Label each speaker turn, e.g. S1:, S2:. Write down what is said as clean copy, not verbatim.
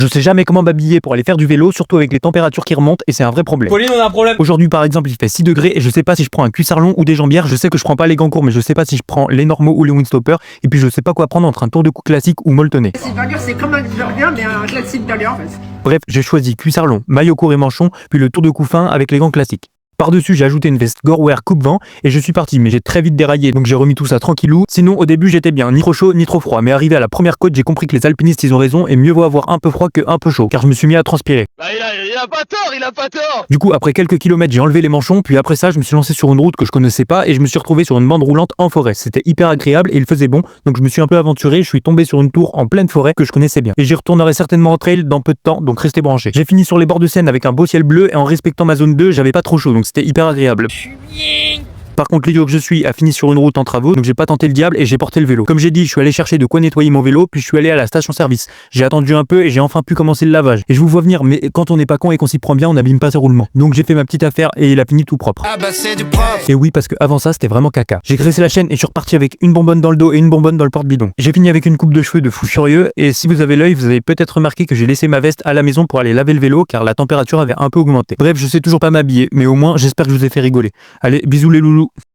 S1: Je sais jamais comment m'habiller pour aller faire du vélo, surtout avec les températures qui remontent et c'est un vrai problème.
S2: Pauline, on a un problème.
S1: Aujourd'hui par exemple il fait 6 degrés et je sais pas si je prends un cuissard long ou des jambières, je sais que je prends pas les gants courts mais je sais pas si je prends les normaux ou les windstoppers et puis je sais pas quoi prendre entre un tour de cou classique ou molletonné.
S3: C'est burger, c'est comme un burger mais un classique burger en fait.
S1: Bref, j'ai choisi cuissard long, maillot court et manchon, puis le tour de cou fin avec les gants classiques. Par-dessus, j'ai ajouté une veste Gorewear coupe-vent et je suis parti, mais j'ai très vite déraillé, donc j'ai remis tout ça tranquillou. Sinon, au début, j'étais bien, ni trop chaud, ni trop froid. Mais arrivé à la première côte, j'ai compris que les alpinistes, ils ont raison et mieux vaut avoir un peu froid que un peu chaud, car je me suis mis à transpirer.
S2: Bah, il a pas tort, il a pas tort.
S1: Du coup, après quelques kilomètres, j'ai enlevé les manchons, puis après ça, je me suis lancé sur une route que je connaissais pas et je me suis retrouvé sur une bande roulante en forêt. C'était hyper agréable et il faisait bon, donc je me suis un peu aventuré, je suis tombé sur une tour en pleine forêt que je connaissais bien. Et j'y retournerai certainement en trail dans peu de temps, donc restez branchés. J'ai fini sur les bords de Seine avec un beau ciel bleu et en respectant ma zone 2, j'avais pas trop chaud, donc c'était hyper agréable. Par contre, l'idiot que je suis a fini sur une route en travaux, donc j'ai pas tenté le diable et j'ai porté le vélo. Comme j'ai dit, je suis allé chercher de quoi nettoyer mon vélo, puis je suis allé à la station-service. J'ai attendu un peu et j'ai enfin pu commencer le lavage. Et je vous vois venir, mais quand on n'est pas con et qu'on s'y prend bien, on n'abîme pas ses roulements. Donc j'ai fait ma petite affaire et il a fini tout propre.
S4: Ah bah c'est du propre.
S1: Et oui, parce que avant ça, c'était vraiment caca. J'ai graissé la chaîne et je suis reparti avec une bonbonne dans le dos et une bonbonne dans le porte-bidon. J'ai fini avec une coupe de cheveux de fou furieux et si vous avez l'œil, vous avez peut-être remarqué que j'ai laissé ma veste à la maison pour aller laver le vélo car la température avait un peu augmenté. Bref, je sais toujours pas m'habiller, mais au moins j'espère que je vous ai fait rigoler. Allez, bisous les loulous.